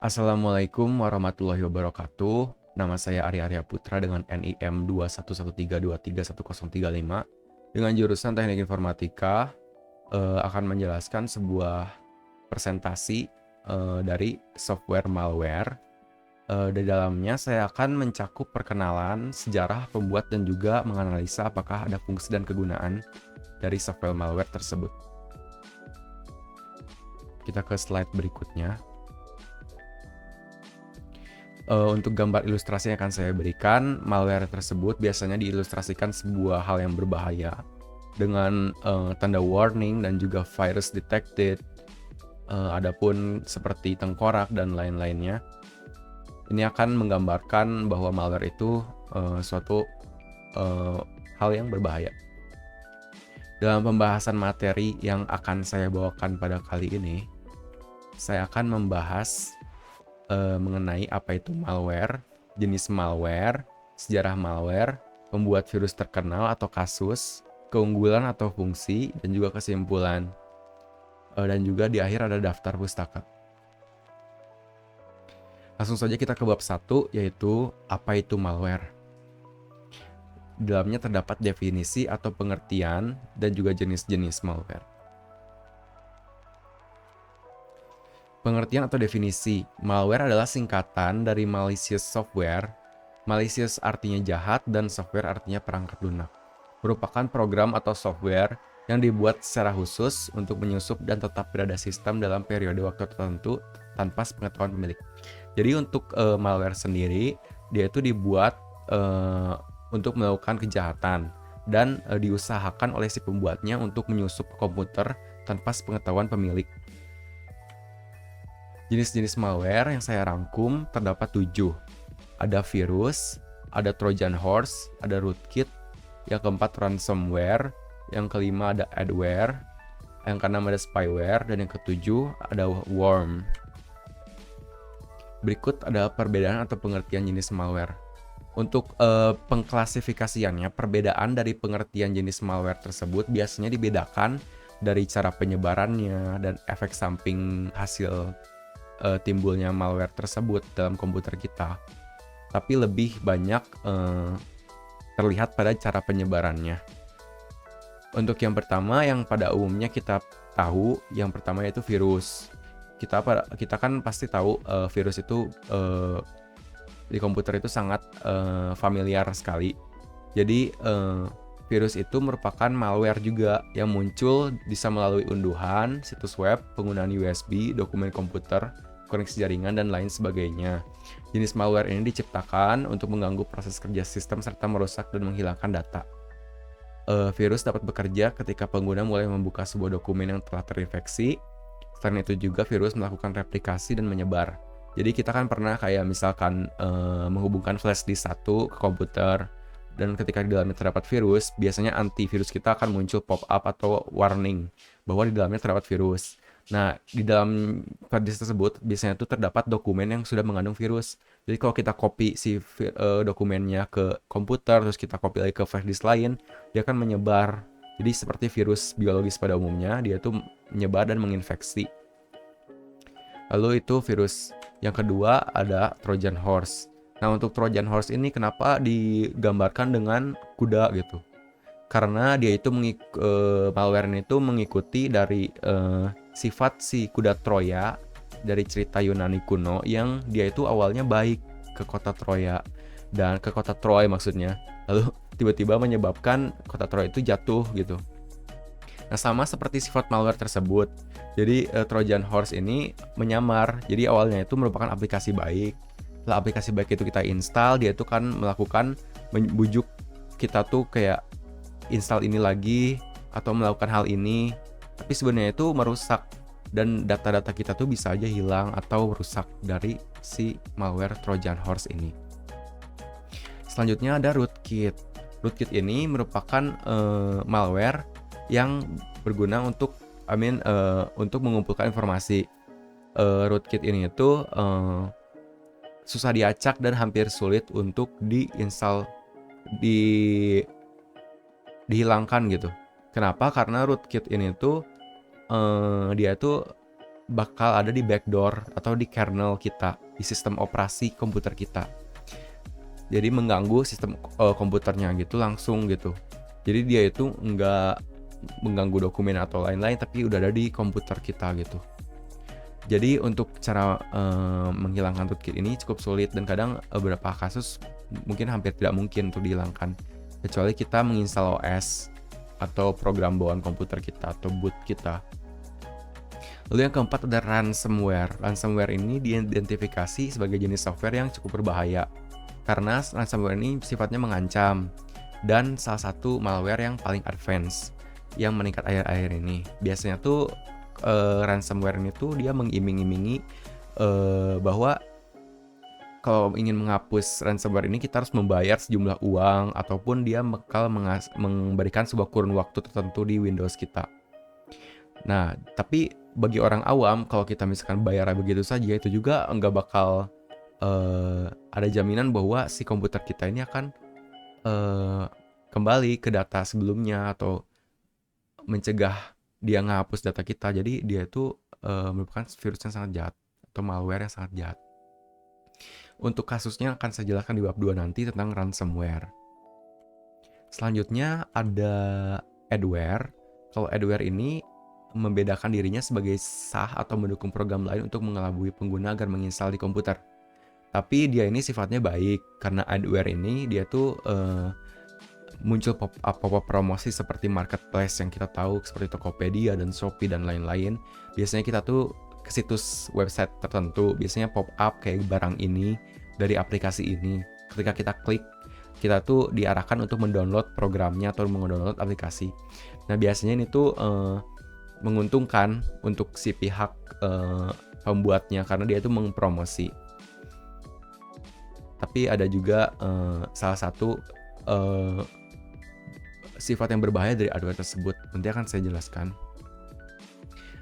Assalamualaikum warahmatullahi wabarakatuh. Nama saya Arya Putra dengan NIM 21132311035 dengan jurusan Teknik Informatika akan menjelaskan sebuah presentasi dari software malware. Di dalamnya saya akan mencakup perkenalan, sejarah pembuat dan juga menganalisa apakah ada fungsi dan kegunaan dari software malware tersebut. Kita ke slide berikutnya. Untuk gambar ilustrasi yang akan saya berikan, malware tersebut biasanya diilustrasikan sebuah hal yang berbahaya dengan tanda warning dan juga virus detected. Adapun seperti tengkorak dan lain-lainnya, ini akan menggambarkan bahwa malware itu suatu hal yang berbahaya. Dalam pembahasan materi yang akan saya bawakan pada kali ini, saya akan membahas mengenai apa itu malware, jenis malware, sejarah malware, pembuat virus terkenal atau kasus, keunggulan atau fungsi, dan juga kesimpulan. Dan juga di akhir ada daftar pustaka. Langsung saja kita ke bab 1, yaitu apa itu malware. Di dalamnya terdapat definisi atau pengertian dan juga jenis-jenis malware. Pengertian atau definisi, malware adalah singkatan dari malicious software. Malicious artinya jahat dan software artinya perangkat lunak. Merupakan program atau software yang dibuat secara khusus untuk menyusup dan tetap berada sistem dalam periode waktu tertentu tanpa sepengetahuan pemilik. Jadi untuk malware sendiri, dia itu dibuat untuk melakukan kejahatan dan diusahakan oleh si pembuatnya untuk menyusup komputer tanpa sepengetahuan pemilik. Jenis-jenis malware yang saya rangkum terdapat 7. Ada virus, ada Trojan horse, ada rootkit, yang keempat ransomware, yang kelima ada adware, yang keenam ada spyware, dan yang ketujuh ada worm. Berikut ada perbedaan atau pengertian jenis malware. Untuk pengklasifikasiannya, perbedaan dari pengertian jenis malware tersebut biasanya dibedakan dari cara penyebarannya dan efek samping hasil timbulnya malware tersebut dalam komputer kita, tapi lebih banyak terlihat pada cara penyebarannya. Untuk yang pertama, yang pada umumnya kita tahu, yang pertama yaitu virus. Kita kan pasti tahu virus itu di komputer itu sangat familiar sekali. Jadi virus itu merupakan malware juga yang muncul bisa melalui unduhan, situs web, penggunaan USB, dokumen komputer, koneksi jaringan, dan lain sebagainya. Jenis malware ini diciptakan untuk mengganggu proses kerja sistem serta merusak dan menghilangkan data. Virus dapat bekerja ketika pengguna mulai membuka sebuah dokumen yang telah terinfeksi. Selain itu juga virus melakukan replikasi dan menyebar. Jadi kita kan pernah kayak misalkan menghubungkan flash disk satu ke komputer, dan ketika di dalamnya terdapat virus, biasanya antivirus kita akan muncul pop-up atau warning bahwa di dalamnya terdapat virus. Nah, di dalam flash disk tersebut biasanya itu terdapat dokumen yang sudah mengandung virus. Jadi kalau kita copy si dokumennya ke komputer, terus kita copy lagi ke flash disk lain, dia akan menyebar. Jadi seperti virus biologis pada umumnya, dia itu menyebar dan menginfeksi. Lalu itu virus yang kedua ada Trojan horse. Nah, untuk Trojan horse ini kenapa digambarkan dengan kuda gitu? Karena dia itu malware ini itu mengikuti dari sifat si kuda Troya dari cerita Yunani kuno, yang dia itu awalnya baik ke kota Troya dan ke kota Troy maksudnya. Lalu tiba-tiba menyebabkan kota Troy itu jatuh gitu. Nah, sama seperti sifat malware tersebut. Jadi Trojan horse ini menyamar. Jadi awalnya itu merupakan aplikasi baik. Setelah aplikasi baik itu kita install, dia itu kan melakukan membujuk kita tuh kayak install ini lagi atau melakukan hal ini, tapi sebenarnya itu merusak dan data-data kita tuh bisa aja hilang atau rusak dari si malware Trojan horse ini. Selanjutnya ada rootkit. Rootkit ini merupakan malware yang berguna untuk untuk mengumpulkan informasi. Rootkit ini itu susah diacak dan hampir sulit untuk dihilangkan gitu. Kenapa? Karena rootkit ini tuh dia tuh bakal ada di backdoor atau di kernel kita, di sistem operasi komputer kita. Jadi mengganggu sistem komputernya gitu langsung gitu. Jadi dia itu nggak mengganggu dokumen atau lain-lain, tapi udah ada di komputer kita gitu. Jadi untuk cara menghilangkan rootkit ini cukup sulit, dan kadang beberapa kasus mungkin hampir tidak mungkin untuk dihilangkan, kecuali kita menginstal OS atau program bawaan komputer kita atau boot kita. Lalu yang keempat ada ransomware. Ransomware ini diidentifikasi sebagai jenis software yang cukup berbahaya karena ransomware ini sifatnya mengancam, dan salah satu malware yang paling advance yang meningkat akhir-akhir ini. Biasanya tuh ransomware ini tuh dia mengiming-imingi bahwa kalau ingin menghapus ransomware ini kita harus membayar sejumlah uang, ataupun dia bakal memberikan sebuah kurun waktu tertentu di Windows kita. Nah, tapi bagi orang awam, kalau kita misalkan bayar begitu saja, itu juga nggak bakal ada jaminan bahwa si komputer kita ini akan kembali ke data sebelumnya atau mencegah dia ngapus data kita. Jadi dia itu merupakan virus yang sangat jahat atau malware yang sangat jahat. Untuk kasusnya akan saya jelaskan di bab 2 nanti tentang ransomware. Selanjutnya ada adware. Kalau adware ini membedakan dirinya sebagai sah atau mendukung program lain untuk mengelabui pengguna agar menginstal di komputer. Tapi dia ini sifatnya baik, karena adware ini dia tuh muncul pop-up promosi seperti marketplace yang kita tahu seperti Tokopedia dan Shopee dan lain-lain. Biasanya kita tuh ke situs website tertentu, biasanya pop-up kayak barang ini dari aplikasi ini. Ketika kita klik, kita tuh diarahkan untuk mendownload programnya atau mendownload aplikasi. Nah, biasanya ini tuh menguntungkan untuk si pihak pembuatnya karena dia itu mempromosi. Tapi ada juga salah satu sifat yang berbahaya dari adware tersebut. Nanti akan saya jelaskan.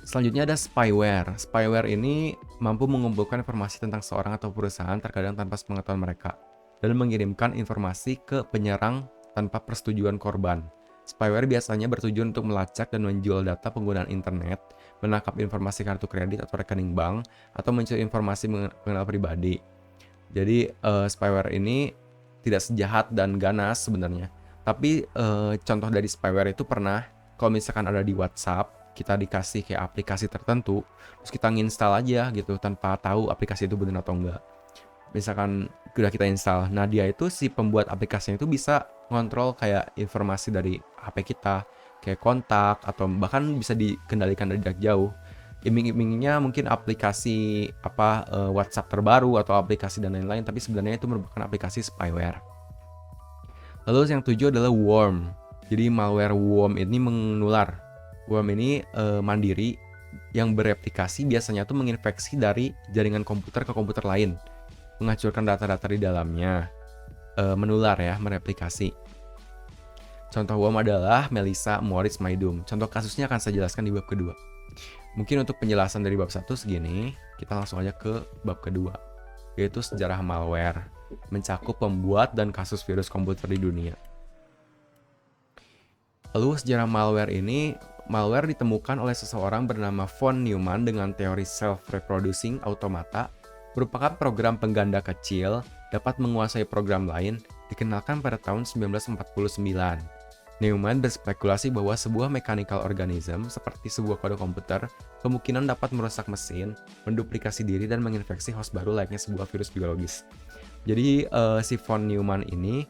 Selanjutnya ada spyware. Spyware ini mampu mengumpulkan informasi tentang seorang atau perusahaan terkadang tanpa sepengetahuan mereka, dan mengirimkan informasi ke penyerang tanpa persetujuan korban. Spyware biasanya bertujuan untuk melacak dan menjual data penggunaan internet, menangkap informasi kartu kredit atau rekening bank, atau mencuri informasi mengenal pribadi. Jadi spyware ini tidak sejahat dan ganas sebenarnya. Tapi contoh dari spyware itu pernah, kalau misalkan ada di WhatsApp, kita dikasih kayak aplikasi tertentu, terus kita nginstal aja gitu tanpa tahu aplikasi itu benar atau enggak. Misalkan udah kita install, nah dia itu si pembuat aplikasinya itu bisa ngontrol kayak informasi dari HP kita, kayak kontak, atau bahkan bisa dikendalikan dari jarak jauh. Iming-imingnya mungkin aplikasi WhatsApp terbaru atau aplikasi dan lain-lain, tapi sebenarnya itu merupakan aplikasi spyware. Lalu yang 7 adalah worm. Jadi malware worm ini menular. Worm ini mandiri yang bereplikasi, biasanya tuh menginfeksi dari jaringan komputer ke komputer lain, menghancurkan data-data di dalamnya, menular ya, mereplikasi. Contoh worm adalah Melissa, Moritz, Maidum. Contoh kasusnya akan saya jelaskan di bab kedua. Mungkin untuk penjelasan dari bab 1 segini, kita langsung aja ke bab kedua, yaitu sejarah malware, mencakup pembuat dan kasus virus komputer di dunia. Lalu sejarah malware ini, malware ditemukan oleh seseorang bernama von Neumann dengan teori self-reproducing automata, merupakan program pengganda kecil dapat menguasai program lain, dikenalkan pada tahun 1949. Neumann berspekulasi bahwa sebuah mechanical organism seperti sebuah kode komputer kemungkinan dapat merusak mesin, menduplikasi diri, dan menginfeksi host baru layaknya sebuah virus biologis. Jadi si von Neumann ini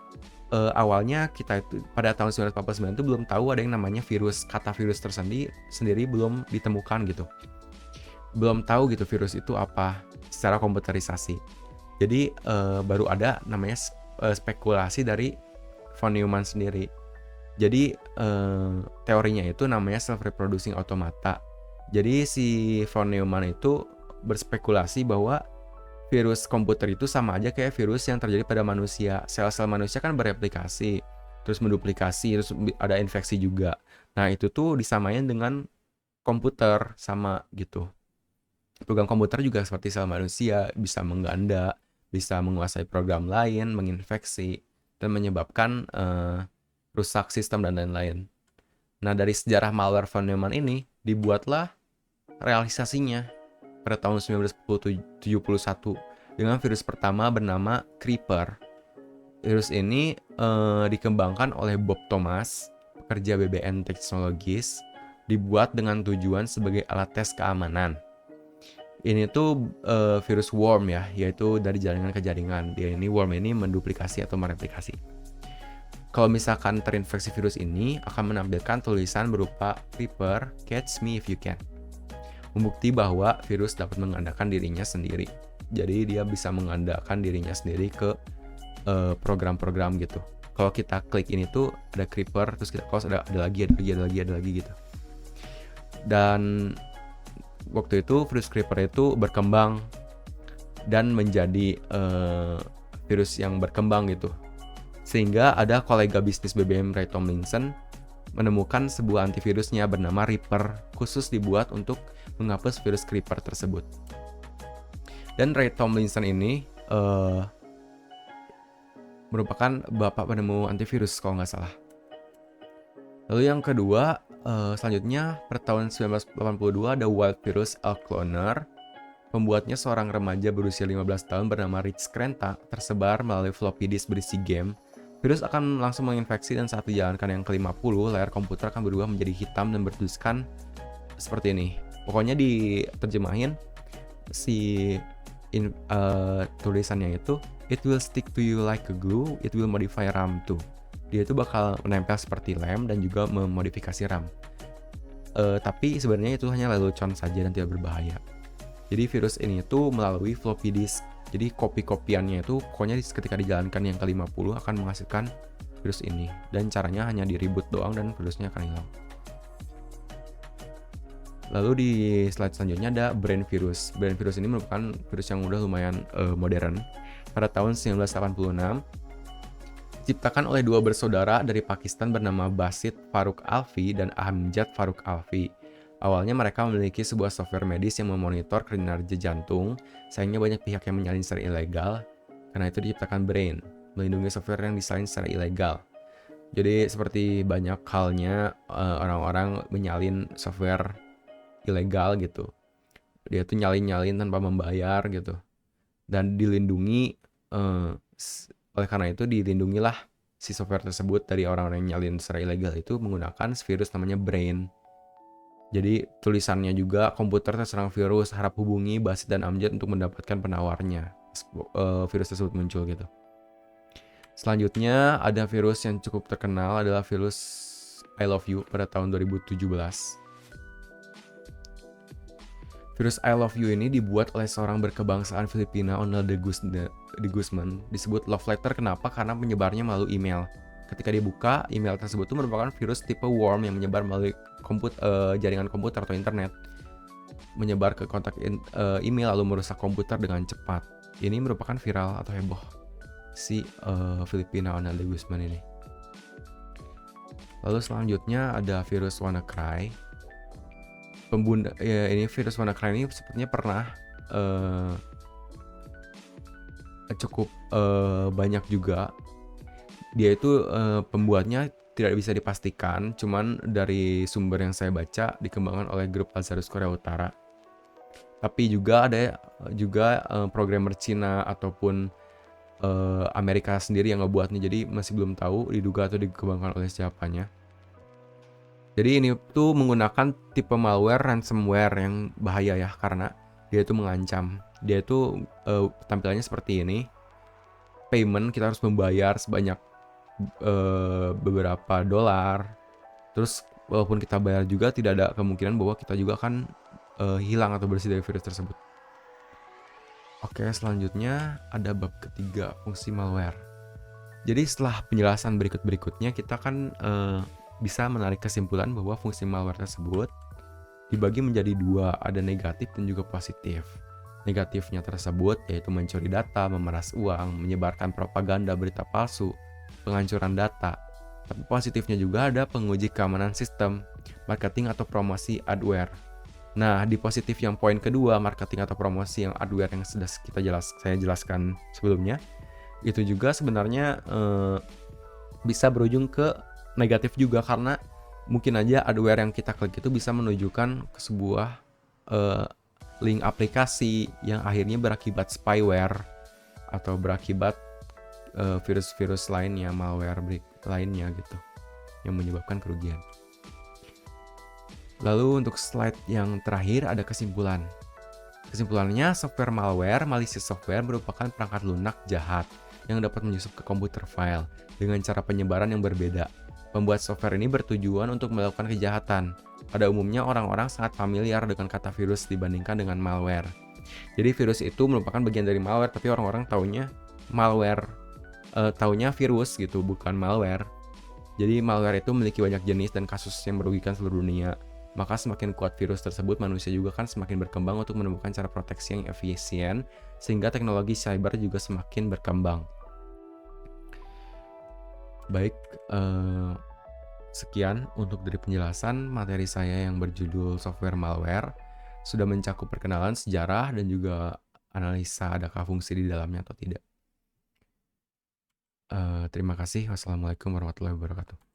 awalnya kita itu pada tahun 1949 itu belum tahu ada yang namanya virus. Kata virus sendiri belum ditemukan gitu. Belum tahu gitu virus itu apa secara komputerisasi. Jadi baru ada namanya spekulasi dari von Neumann sendiri. Jadi teorinya itu namanya self-reproducing automata. Jadi si von Neumann itu berspekulasi bahwa virus komputer itu sama aja kayak virus yang terjadi pada manusia. Sel-sel manusia kan bereplikasi, terus menduplikasi, terus ada infeksi juga. Nah itu tuh disamain dengan komputer, sama gitu. Program komputer juga seperti sel manusia, bisa mengganda, bisa menguasai program lain, menginfeksi, dan menyebabkan rusak sistem dan lain-lain. Nah dari sejarah malware von Neumann ini dibuatlah realisasinya. pada tahun 1971 dengan virus pertama bernama Creeper. Virus ini dikembangkan oleh Bob Thomas, pekerja BBN Technologies, dibuat dengan tujuan sebagai alat tes keamanan. Ini tuh virus worm ya, yaitu dari jaringan ke jaringan. Worm ini menduplikasi atau mereplikasi. Kalau misalkan terinfeksi virus ini, akan menampilkan tulisan berupa Creeper, catch me if you can. Membukti bahwa virus dapat mengandalkan dirinya sendiri. Jadi dia bisa mengandalkan dirinya sendiri ke program-program gitu. Kalau kita klik ini tuh ada Creeper, terus kita close ada lagi gitu. Dan waktu itu virus Creeper itu berkembang dan menjadi virus yang berkembang gitu. Sehingga ada kolega bisnis BBM Ray Tomlinson menemukan sebuah antivirusnya bernama Reaper khusus dibuat untuk menghapus virus Creeper tersebut. Dan Ray Tomlinson ini merupakan bapak penemu antivirus kalau nggak salah. Lalu yang kedua, selanjutnya pada tahun 1982 ada Wild Virus Elk Cloner. Pembuatnya seorang remaja berusia 15 tahun bernama Rich Krenta, tersebar melalui floppy disk berisi game. Virus akan langsung menginfeksi dan saat dijalankan yang ke-50, layar komputer akan berubah menjadi hitam dan bertuliskan seperti ini. Pokoknya diterjemahin si tulisannya itu, it will stick to you like a glue, it will modify RAM too. Dia itu bakal menempel seperti lem dan juga memodifikasi RAM. Tapi sebenarnya itu hanya lelucon saja dan tidak berbahaya. Jadi virus ini itu melalui floppy disk. Jadi kopi-kopiannya itu pokoknya ketika dijalankan yang ke-50 akan menghasilkan virus ini. Dan caranya hanya di-reboot doang dan virusnya akan hilang. Lalu di slide selanjutnya ada Brain Virus. Brain Virus ini merupakan virus yang udah lumayan modern. Pada tahun 1986, diciptakan oleh dua bersaudara dari Pakistan bernama Basit Farooq Alvi dan Amjad Farooq Alvi. Awalnya mereka memiliki sebuah software medis yang memonitor kinerja jantung, sayangnya banyak pihak yang menyalin secara ilegal, karena itu diciptakan Brain, melindungi software yang disalin secara ilegal. Jadi seperti banyak halnya orang-orang menyalin software ilegal gitu. Dia tuh nyalin-nyalin tanpa membayar gitu. Dan dilindungi, oleh karena itu dilindungilah si software tersebut dari orang-orang yang nyalin secara ilegal itu menggunakan virus namanya Brain. Jadi tulisannya juga komputer terserang virus, harap hubungi Basit dan Amjad untuk mendapatkan penawarnya. Virus tersebut muncul gitu. Selanjutnya ada virus yang cukup terkenal adalah virus I Love You pada tahun 2017. Virus I Love You ini dibuat oleh seorang berkebangsaan Filipina, Onel de Guzman. Disebut love letter kenapa? Karena menyebarnya melalui email. Ketika dibuka, email tersebut itu merupakan virus tipe worm yang menyebar melalui jaringan komputer atau internet, menyebar ke kontak email lalu merusak komputer dengan cepat. Ini merupakan viral atau heboh si Filipina Onel de Guzman ini. Lalu selanjutnya ada virus WannaCry. Ini virus WannaCry ini sepertinya pernah cukup banyak juga. Dia itu pembuatnya tidak bisa dipastikan, cuman dari sumber yang saya baca dikembangkan oleh grup Lazarus Korea Utara. Tapi juga ada programmer Cina ataupun Amerika sendiri yang ngebuatnya, jadi masih belum tahu diduga atau dikembangkan oleh siapanya. Jadi ini tuh menggunakan tipe malware ransomware yang bahaya ya, karena dia itu mengancam. Dia itu tampilannya seperti ini. Payment kita harus membayar sebanyak beberapa dolar. Terus walaupun kita bayar juga tidak ada kemungkinan bahwa kita juga akan hilang atau bersih dari virus tersebut. Oke, selanjutnya ada bab ketiga, fungsi malware. Jadi setelah penjelasan berikutnya kita kan bisa menarik kesimpulan bahwa fungsi malware tersebut dibagi menjadi dua, ada negatif dan juga positif. Negatifnya tersebut yaitu mencuri data, memeras uang, menyebarkan propaganda, berita palsu, penghancuran data. Tapi positifnya juga ada penguji keamanan sistem, marketing atau promosi adware. Nah, di positif yang poin kedua, marketing atau promosi yang adware yang sudah saya jelaskan sebelumnya, itu juga sebenarnya bisa berujung ke negatif juga, karena mungkin aja adware yang kita klik itu bisa menunjukkan ke sebuah link aplikasi yang akhirnya berakibat spyware atau berakibat virus-virus lainnya, malware lainnya gitu, yang menyebabkan kerugian. Lalu untuk slide yang terakhir ada kesimpulan. Kesimpulannya, software malware, malicious software merupakan perangkat lunak jahat yang dapat menyusup ke komputer file dengan cara penyebaran yang berbeda. Pembuat software ini bertujuan untuk melakukan kejahatan. Pada umumnya orang-orang sangat familiar dengan kata virus dibandingkan dengan malware. Jadi virus itu merupakan bagian dari malware, tapi orang-orang taunya malware, taunya virus gitu, bukan malware. Jadi malware itu memiliki banyak jenis dan kasus yang merugikan seluruh dunia. Maka semakin kuat virus tersebut, manusia juga kan semakin berkembang untuk menemukan cara proteksi yang efisien, sehingga teknologi cyber juga semakin berkembang. Baik, sekian untuk dari penjelasan materi saya yang berjudul software malware. Sudah mencakup perkenalan, sejarah, dan juga analisa adakah fungsi di dalamnya atau tidak. Terima kasih. Wassalamualaikum warahmatullahi wabarakatuh.